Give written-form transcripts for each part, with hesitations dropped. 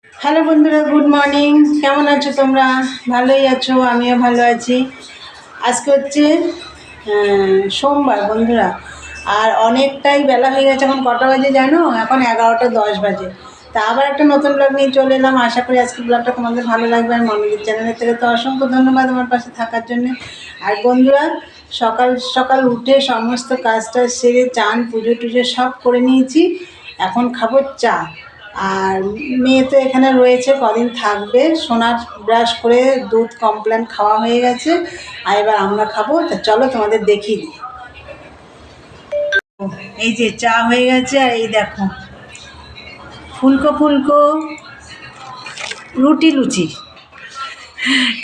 Hello বন্ধুরা, good morning. কেমন আছো তোমরা? ভালোই আছো? আমিও ভালো আছি। আজকে হচ্ছে সোমবার বন্ধুরা, আর অনেকটাই বেলা হয়ে গেছে। এখন কটা বাজে জানো? এখন 11টা 10 বাজে। তা আবার একটা নতুন ব্লগ নিয়ে চলে এলাম। আশা করি আজকে ব্লগটা তোমাদের ভালো লাগবে। আর মনোজিৎ চ্যানেলের থেকে তো অসংখ্য ধন্যবাদ আমার পাশে থাকার জন্য। আর বন্ধুরা, সকাল সকাল উঠে সমস্ত কাজটা সেরে চান পুজো টুজো সব করে নিয়েছি। এখন খাবো চা। আর মেয়ে তো এখানে রয়েছে, কদিন থাকবে। সোনার ব্রাশ করে দুধ কমপ্লেন খাওয়া হয়ে গেছে, আর এবার আমরা খাবো। তা চলো তোমাদের দেখিয়ে দিই। এই যে চা হয়ে গেছে, আর এই দেখো ফুলকো ফুলকো রুটি লুচি।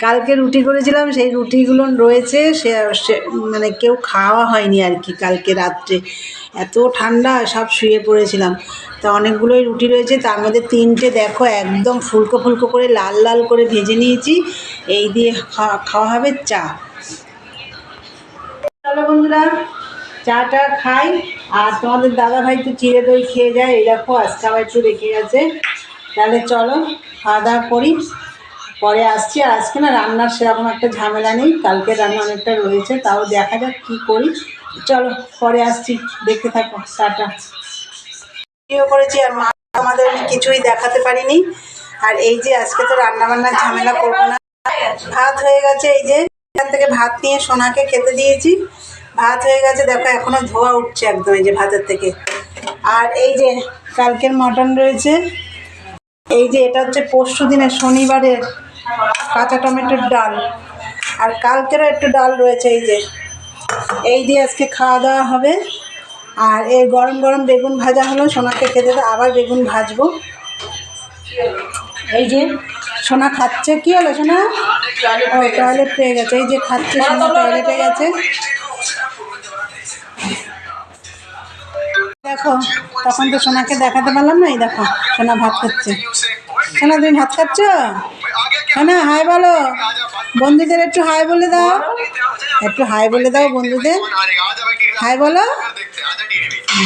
কালকে রুটি করেছিলাম, সেই রুটিগুলো রয়েছে। মানে কেউ খাওয়া হয়নি আর কি। কালকে রাত্রে এত ঠান্ডা, সব শুয়ে পড়েছিলাম। তা অনেকগুলোই রুটি রয়েছে, তার মধ্যে 3টে দেখো একদম ফুলকো ফুলকো করে লাল লাল করে ভেজে নিয়েছি। এই দিয়ে খাওয়া হবে চা। চলো বন্ধুরা, চাটা খাই। আর তোমাদের দাদা ভাই তো চিড়ে দই খেয়ে যায়, এই দেখো আজকে আবার একটু রেখে গেছে। তাহলে চলো খাওয়া দাওয়া করি, পরে আসছি। আর আজকে না রান্নার সেরকম একটা ঝামেলা নেই, কালকে রান্না অনেকটা রয়েছে, তাও দেখা যাক কী করি। চলো পরে আসছি, দেখতে থাকো। টাটা। ভিডিও করেছি, আর মা আমাদের আমি কিছুই দেখাতে পারিনি। আর এই যে আজকে তো রান্নাবান্নার ঝামেলা করবো না। ভাত হয়ে গেছে, এই যে এখান থেকে ভাত নিয়ে সোনাকে খেতে দিয়েছি। ভাত হয়ে গেছে দেখো, এখনো ধোয়া উঠছে একদম এই যে ভাতের থেকে। আর এই যে কালকের মটন রয়েছে। এই যে এটা হচ্ছে পরশু দিনের শনিবারের কাঁচা টমেটোর ডাল। আর কালকেরও একটু ডাল রয়েছে। এই দিয়ে আজকে খাওয়া দাওয়া হবে। আর এই গরম গরম বেগুন ভাজা হলো, সোনাকে খেতে দেয়। আবার বেগুন ভাজবো। এই যে সোনা খাচ্ছে। কি হলো সোনা? ও টয়লেট পেয়ে গেছে। এই যে খাচ্ছে সোনা, টয়লেটে গেছে। দেখো, তখন তো সোনাকে দেখাতে পারলাম না। এই দেখো সোনা ভাত খাচ্ছে। সোনা তুমি ভাত খাচ্ছ? সোনা হাই বলো বন্ধুদের, একটু হাই বলে দাও। একটু হাই বলে দাও বন্ধুদের। হাই বলো,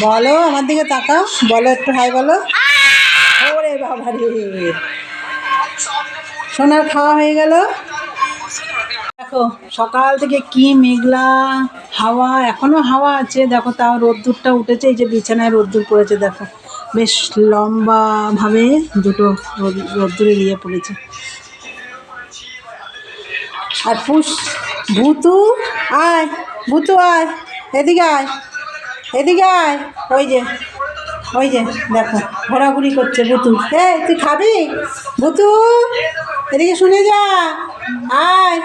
বলো আমার দিকে তাকাও, বলো একটু হাই বলো। ওরে বাবা রে, সোনার খাওয়া হয়ে গেল। দেখো সকাল থেকে কি মেঘলা হাওয়া, এখনো হাওয়া আছে দেখো, তাও রোদ্দুরটা উঠেছে। এই যে বিছানায় রোদ্দুর পড়েছে দেখো, বেশ লম্বা ভাবে দুটো রোদ্দুরে নিয়ে পড়েছে। আর ভুতু আয়, ভুতু আয়, এদিকে আয়, এদিকে আয়। ওই যে দেখো ঘোরাঘুরি করছে ভুতু। তুই খাবি ভুতু? এদিকে শুনে যা, আয়।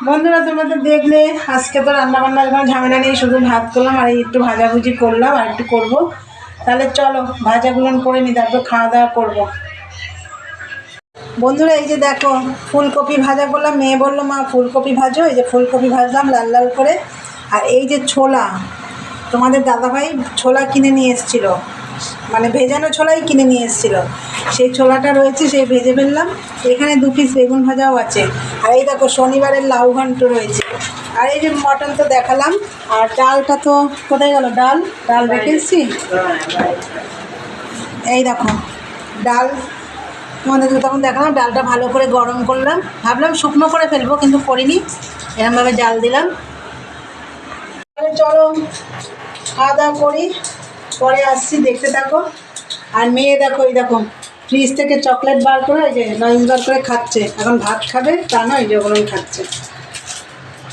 বন্ধুরা তোমরা তো দেখলে, আজকে তো রান্নাবান্নার কোনো ঝামেলা নেই, শুধু ভাত করলাম আর এই একটু ভাজাভুজি করলাম, আর একটু করবো। তাহলে চলো ভাজাগুলো করে নিই, তারপর খাওয়া দাওয়া করবো। বন্ধুরা এই যে দেখো ফুলকপি ভাজা করলাম। মেয়ে বললো মা ফুলকপি ভাজো, এই যে ফুলকপি ভাজলাম লাল লাল করে। আর এই যে ছোলা, তোমাদের দাদাভাই ছোলা কিনে নিয়ে এসেছিলো, মানে ভেজানো ছোলাই কিনে নিয়ে এসেছিলো। সেই ছোলাটা রয়েছে, সেই ভেজে ফেললাম। এখানে 2 পিস বেগুন ভাজাও আছে। আর এই দেখো শনিবারের লাউ ঘন্ট রয়েছে। আর এই যে মটন তো দেখালাম। আর ডালটা তো কোথায় গেল? ডাল রেখে এসেছি। এই দেখো ডাল তোমাদেরকে তখন দেখালাম। ডালটা ভালো করে গরম করলাম, ভাবলাম শুকনো করে ফেলবো, কিন্তু করিনি, এরমভাবে জাল দিলাম। চলো খাওয়া দাওয়া করি, পরে আসছি, দেখতে থাকো। আর মেয়ে দেখো, এই দেখো ফ্রিজ থেকে চকলেট বার করে, এই যে লঞ্চ বার করে খাচ্ছে। এখন ভাত খাবে তা নয়, যেগুলোই খাচ্ছে।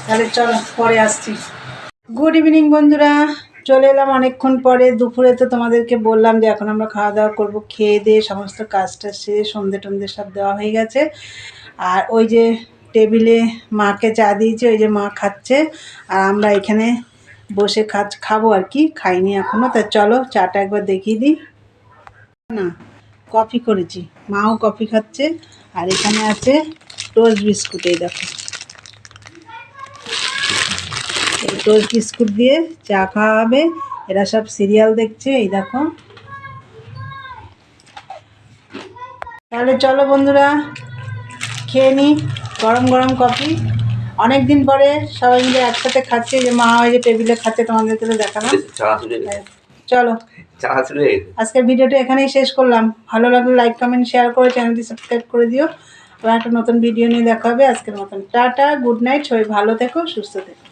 তাহলে চলো পরে আসছি। গুড ইভিনিং বন্ধুরা, চলে এলাম অনেকক্ষণ পরে। দুপুরে তো তোমাদেরকে বললাম যে এখন আমরা খাওয়া দাওয়া করবো। খেয়ে দিয়ে সমস্ত কাজটা সেরে সন্ধে টন্ধে সব দেওয়া হয়ে গেছে। আর ওই যে টেবিলে মাকে চা দিয়েছে, ওই যে মা খাচ্ছে। আর আমরা এখানে বসে খাবো আর কি, খাইনি এখনও। তা চলো চাটা একবার দেখিয়ে দিই। না, কফি করেছি, মাও কফি খাচ্ছে। আর এখানে আছে টোস্ট বিস্কুট। এই দেখো এই টোস্ট বিস্কুট দিয়ে চা খাওয়া হবে। এরা সব সিরিয়াল দেখছে, এই দেখো। তাহলে চলো বন্ধুরা খেয়ে নিই গরম গরম কফি। অনেক দিন পরে সবাই মিলে একসাথে খাচ্ছি। যে মা ওই যে টেবিলে খাচ্ছে, তোমাদেরকে তো দেখালাম। চলো চালা শুরু হয়ে গেছে। আজকের ভিডিওটা এখানেই শেষ করলাম। ভালো লাগলে লাইক কমেন্ট শেয়ার করে চ্যানেলটি সাবস্ক্রাইব করে দিও। আবার একটা নতুন ভিডিও নিয়ে দেখা হবে। আজকের মতন টাটা, গুড নাইট, সবাই ভালো থেকো, সুস্থ থেকো।